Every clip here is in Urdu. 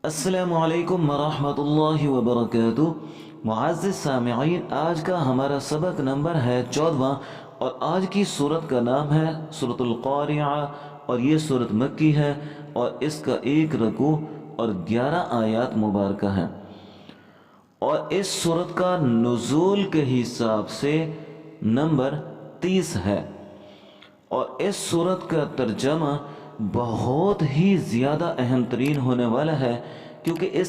السلام علیکم ورحمۃ اللہ وبرکاتہ۔ معزز سامعین، آج کا ہمارا سبق نمبر ہے 14 اور آج کی صورت کا نام ہے سورۃ القارعہ اور یہ صورت مکی ہے اور اس کا 1 رکوع اور 11 آیات مبارکہ ہیں، اور اس صورت کا نزول کے حساب سے نمبر 30 ہے، اور اس صورت کا ترجمہ بہت ہی زیادہ اہم ترین ہونے والا ہے، کیونکہ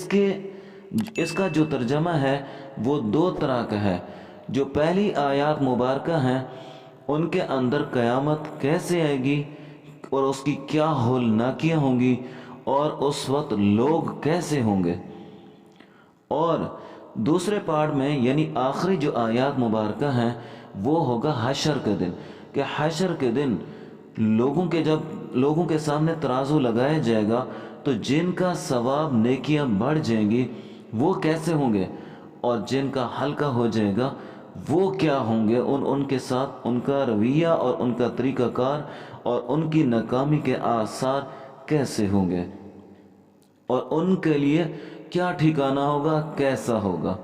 اس کا جو ترجمہ ہے وہ 2 طرح کا ہے۔ جو پہلی آیات مبارکہ ہیں ان کے اندر قیامت کیسے آئے گی اور اس کی کیا ہولناکیاں ہوں گی اور اس وقت لوگ کیسے ہوں گے، اور دوسرے پارٹ میں یعنی آخری جو آیات مبارکہ ہیں وہ ہوگا حشر کے دن، کہ حشر کے دن جب لوگوں کے سامنے ترازو لگایا جائے گا تو جن کا ثواب نیکیاں بڑھ جائیں گی وہ کیسے ہوں گے، اور جن کا ہلکا ہو جائے گا وہ کیا ہوں گے، ان کے ساتھ ان کا رویہ اور ان کا طریقہ کار اور ان کی ناکامی کے آثار کیسے ہوں گے، اور ان کے لیے کیا ٹھکانہ ہوگا، کیسا ہوگا۔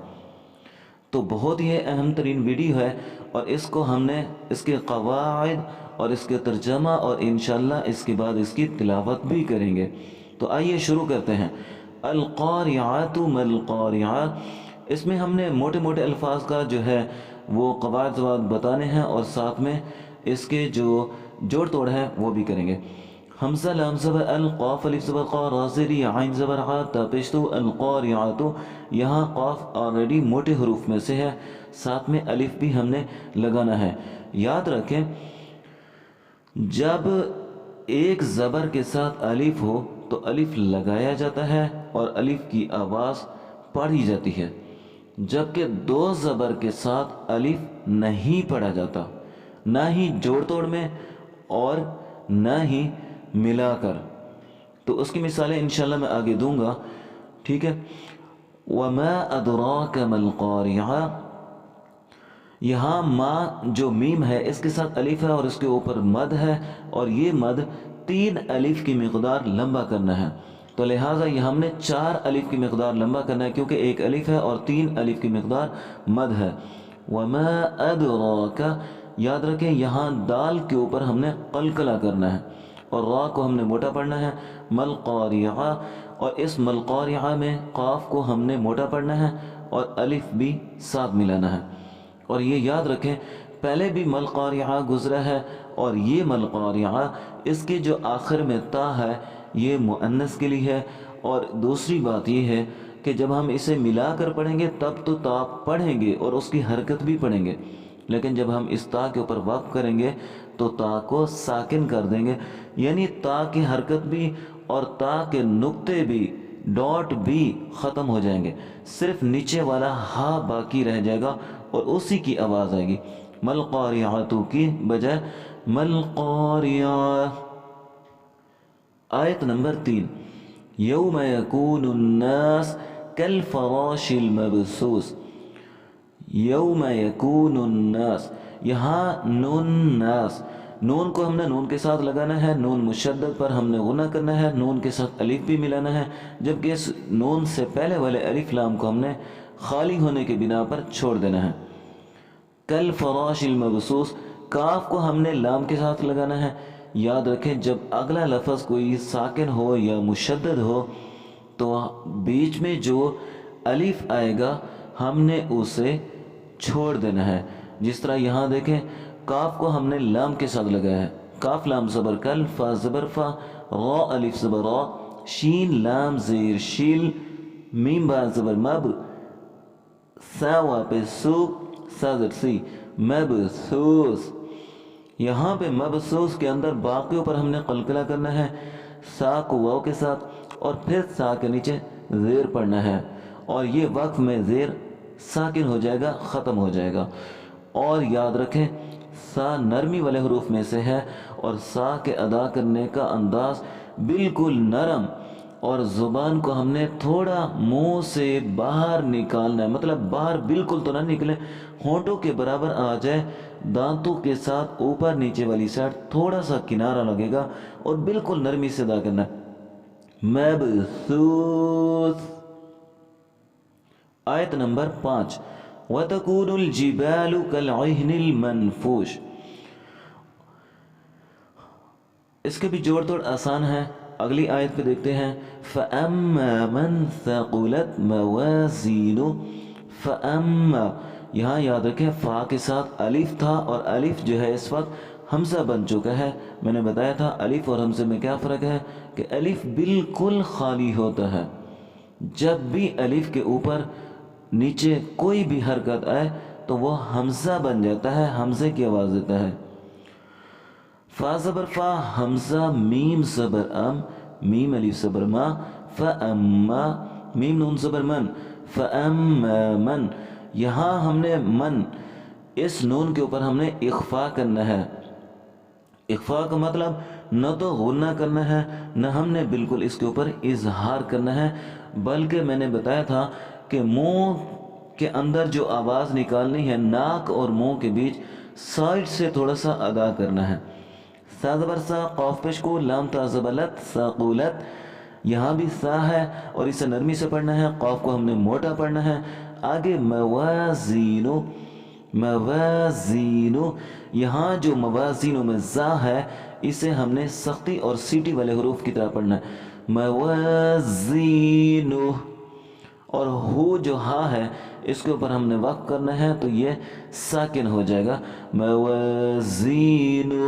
تو بہت ہی اہم ترین ویڈیو ہے، اور اس کو ہم نے اس کے قواعد اور اس کے ترجمہ اور انشاءاللہ اس کے بعد اس کی تلاوت بھی کریں گے۔ تو آئیے شروع کرتے ہیں۔ القارعۃ ما القارعۃ، اس میں ہم نے موٹے موٹے الفاظ کا جو ہے وہ قواعد بتانے ہیں، اور ساتھ میں اس کے جو جوڑ توڑ ہے وہ بھی کریں گے۔ حمزہ لام زبر ال، قاف الف زبر قا، را زیر عین زبر ع، تا پیش تو القارعۃ، یہاں قاف آلریڈی موٹے حروف میں سے ہے، ساتھ میں الف بھی ہم نے لگانا ہے۔ یاد رکھیں جب ایک زبر کے ساتھ الف ہو تو الف لگایا جاتا ہے اور الف کی آواز پڑھی جاتی ہے، جبکہ 2 زبر کے ساتھ الف نہیں پڑھا جاتا، نہ ہی جوڑ توڑ میں اور نہ ہی ملا کر۔ تو اس کی مثالیں انشاءاللہ میں آگے دوں گا، ٹھیک ہے۔ وما ادراک ما القارعہ، یہاں ما جو میم ہے اس کے ساتھ الف ہے اور اس کے اوپر مد ہے، اور یہ مد 3 الف کی مقدار لمبا کرنا ہے، تو لہٰذا یہ ہم نے 4 الف کی مقدار لمبا کرنا ہے، کیونکہ 1 الف ہے اور 3 الف کی مقدار مد ہے۔ وما ادراک، یاد رکھیں یہاں دال کے اوپر ہم نے قلقلہ کرنا ہے اور را کو ہم نے موٹا پڑھنا ہے۔ مل قارعہ، اور اس مل قارعہ میں قاف کو ہم نے موٹا پڑھنا ہے اور الف بھی ساتھ ملانا ہے، اور یہ یاد رکھیں پہلے بھی مل قارعہ گزرا ہے، اور یہ مل قارعہ اس کے جو آخر میں تا ہے یہ مؤنث کے لیے ہے، اور دوسری بات یہ ہے کہ جب ہم اسے ملا کر پڑھیں گے تب تو تا پڑھیں گے اور اس کی حرکت بھی پڑھیں گے، لیکن جب ہم اس تا کے اوپر وقف کریں گے تو تا کو ساکن کر دیں گے، یعنی تا کی حرکت بھی اور تا کے نقطے بھی، ڈاٹ بھی ختم ہو جائیں گے، صرف نیچے والا ہا باقی رہ جائے گا اور اسی کی آواز آئے گی، مل قارعۃ کی بجائے مل قارعہ۔ آیت نمبر 3، یوم یکون الناس کالفراش المبثوث، یوم یکون الناس، یہاں نون ناس، نون کو ہم نے نون کے ساتھ لگانا ہے، نون مشدد پر ہم نے غنہ کرنا ہے، نون کے ساتھ الف بھی ملانا ہے، جبکہ اس نون سے پہلے والے الف لام کو ہم نے خالی ہونے کی بنا پر چھوڑ دینا ہے۔ کالفراش المبثوث، کاف کو ہم نے لام کے ساتھ لگانا ہے۔ یاد رکھیں جب اگلا لفظ کوئی ساکن ہو یا مشدد ہو تو بیچ میں جو الف آئے گا ہم نے اسے چھوڑ دینا ہے، جس طرح یہاں دیکھیں کاف کو ہم نے لام کے ساتھ لگایا ہے، کاف لام زبر کل، فا زبر فا، را الف زبر را، شین لام زیر شیل، میم با زبر مب، سا واپس سو، سا زر سی، مبثوث، یہاں پہ مبثوث کے اندر باقیوں پر ہم نے قلقلہ کرنا ہے، سا کو واو کے ساتھ اور پھر سا کے نیچے زیر پڑھنا ہے، اور یہ وقف میں زیر ساکن ہو جائے گا، ختم ہو جائے گا۔ اور یاد رکھیں سا نرمی والے حروف میں سے ہے، اور سا کے ادا کرنے کا انداز بالکل نرم، اور زبان کو ہم نے تھوڑا منہ سے باہر نکالنا ہے، مطلب باہر بالکل تو نہ نکلے، ہونٹوں کے برابر آ جائے، دانتوں کے ساتھ اوپر نیچے والی سائڈ تھوڑا سا کنارہ لگے گا، اور بالکل نرمی سے ادا کرنا ہے۔ مبثوث. آیت نمبر 5 وَتَكُونُ الْجِبَالُ كَالْعِهْنِ الْمَنْفُوشِ. اس کے بھی جوڑ توڑ آسان ہے. اگلی آیت پہ دیکھتے ہیں فَأَمَّا مَنْ ثَقُلَتْ مَوَازِينُ. فَأَمَّا یہاں یاد رکھیں فا کے ساتھ الف تھا اور الف جو ہے اس وقت حمزہ بن چکا ہے. میں نے بتایا تھا الف اور حمزے میں کیا فرق ہے کہ الف بالکل خالی ہوتا ہے. جب بھی الف کے اوپر نیچے کوئی بھی حرکت آئے تو وہ حمزہ بن جاتا ہے, حمزے کی آواز دیتا ہے. فا زبر فا, حمزہ میم زبر ام, میم الف زبر ما, فاما میم نون زبر من, فاما من. یہاں ہم نے من اس نون کے اوپر ہم نے اخفا کرنا ہے. اخفا کا مطلب نہ تو غنہ کرنا ہے نہ ہم نے بالکل اس کے اوپر اظہار کرنا ہے, بلکہ میں نے بتایا تھا کہ منہ کے اندر جو آواز نکالنی ہے ناک اور منہ کے بیچ سائڈ سے تھوڑا سا ادا کرنا ہے. سا زبر سا, قاف پیش کو, لام تا زبلت, ساقولت. یہاں بھی سا ہے اور اسے نرمی سے پڑھنا ہے, قاف کو ہم نے موٹا پڑھنا ہے. آگے موازینو, موازینو. یہاں جو موازینو میں زا ہے اسے ہم نے سختی اور سیٹی والے حروف کی طرح پڑھنا ہے. موازینو. اور ہو جو ہا ہے اس کے اوپر ہم نے وقف کرنا ہے تو یہ ساکن ہو جائے گا. موازینو.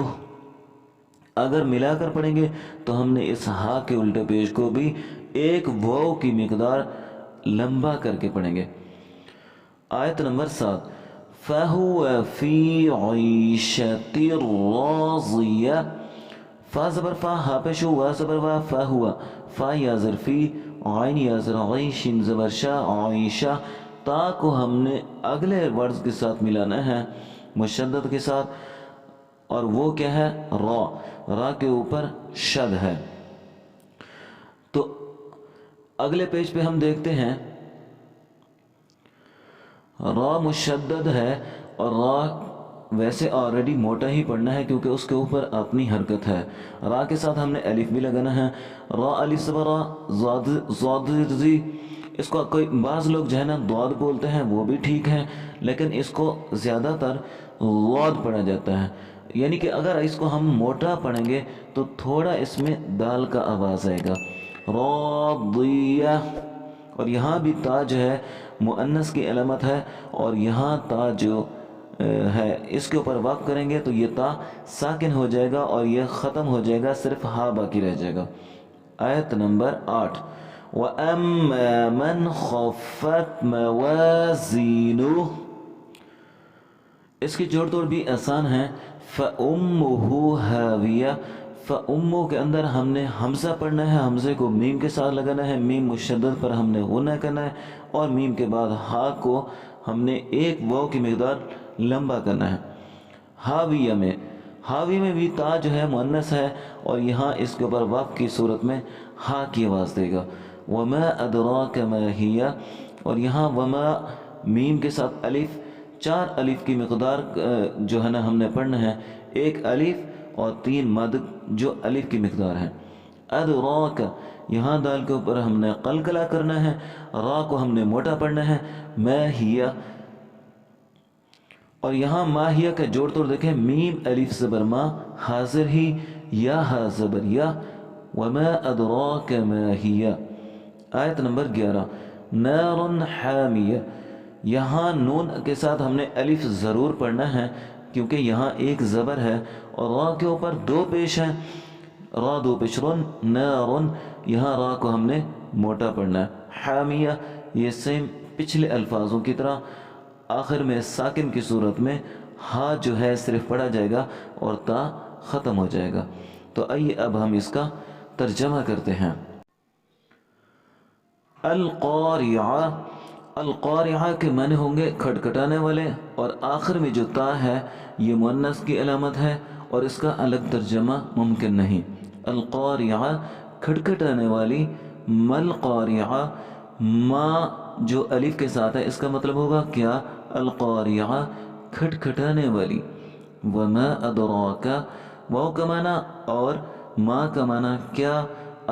اگر ملا کر پڑھیں گے تو ہم نے اس ہا کے الٹے پیش کو بھی ایک واو کی مقدار لمبا کر کے پڑھیں گے. آیت نمبر 7 فَهُوَ فِي عِيشَةٍ رَاضِيَةٍ. فا زبر فا, ہا پیش ہو, وا زبر وا, فَهُوَ فا یا زر فی, عین یا زر عین, شین زبر شا, عیشہ. تا کو ہم نے اگلے ورڈز کے ساتھ ملانا ہے مشدد کے ساتھ, اور وہ کیا ہے را. را کے اوپر شد ہے. تو اگلے پیج پہ ہم دیکھتے ہیں را مشدد ہے اور را ویسے آلریڈی موٹا ہی پڑھنا ہے کیونکہ اس کے اوپر اپنی حرکت ہے. را کے ساتھ ہم نے الف بھی لگانا ہے. را الف زبر را, ضاد زی. اس کو کوئی بعض لوگ جو ہے نا ضاد بولتے ہیں, وہ بھی ٹھیک ہے, لیکن اس کو زیادہ تر ضاد پڑھا جاتا ہے. یعنی کہ اگر اس کو ہم موٹا پڑھیں گے تو تھوڑا اس میں دال کا آواز آئے گا. راضیہ. اور یہاں بھی تا جو ہے مؤنث کی علامت ہے, اور یہاں تا جو ہے اس کے اوپر وقف کریں گے تو یہ تا ساکن ہو جائے گا اور یہ ختم ہو جائے گا, صرف ہا باقی رہ جائے گا. آیت نمبر 8 وَأَمَّا مَنْ خَفَّتْ مَوَازِينُهُ. اس کی جوڑ توڑ بھی آسان ہے. فَأُمُّهُ هَاوِيَةٌ. فَأُمُّ کے اندر ہم نے حمزہ پڑھنا ہے, حمزے کو میم کے ساتھ لگانا ہے, میم مشدد پر ہم نے غنہ کرنا ہے, اور میم کے بعد ہا کو ہم نے ایک واو کی مقدار لمبا کرنا ہے. ہاویہ میں, ہاوی میں بھی تا جو ہے مؤنث ہے اور یہاں اس کے اوپر وقف کی صورت میں ہا کی آواز دے گا. وَمَا أَدْرَاكَ مَا هِيَ. اور یہاں وما میم کے ساتھ الف, 4 الف کی مقدار جو ہے نا ہم نے پڑھنا ہے, 1 الف اور 3 مد جو الف کی مقدار ہے. ادراک, یہاں دال کے اوپر ہم نے قلقلہ کرنا ہے, را کو ہم نے موٹا پڑھنا ہے. ما ہی, اور یہاں ماہیہ کا جوڑ توڑ دیکھیں, میم الف زبر ما, حاضر ہی, یا ہا زبر یا, وما ادراک ما ہی. آیت نمبر 11 نار حامیہ. یہاں نون کے ساتھ ہم نے الف ضرور پڑھنا ہے کیونکہ یہاں ایک زبر ہے اور را کے اوپر 2 پیش ہیں, را 2 پیش رن, نارن. یہاں را کو ہم نے موٹا پڑھنا ہے. حامیہ, یہ سیم پچھلے الفاظوں کی طرح آخر میں ساکن کی صورت میں ہا جو ہے صرف پڑھا جائے گا اور تا ختم ہو جائے گا. تو آئیے اب ہم اس کا ترجمہ کرتے ہیں. القاریعہ. القاریعہ کے معنی ہوں گے کھٹکھٹانے والے, اور آخر میں جو تا ہے یہ مؤنث کی علامت ہے اور اس کا الگ ترجمہ ممکن نہیں. القاریعہ کھٹکھٹانے والی. مل قاریعہ, ما جو الف کے ساتھ ہے اس کا مطلب ہوگا کیا, القاریعہ کھٹکھٹانے والی. وما ادراک, واو کا معنی اور ما کا معنی کیا,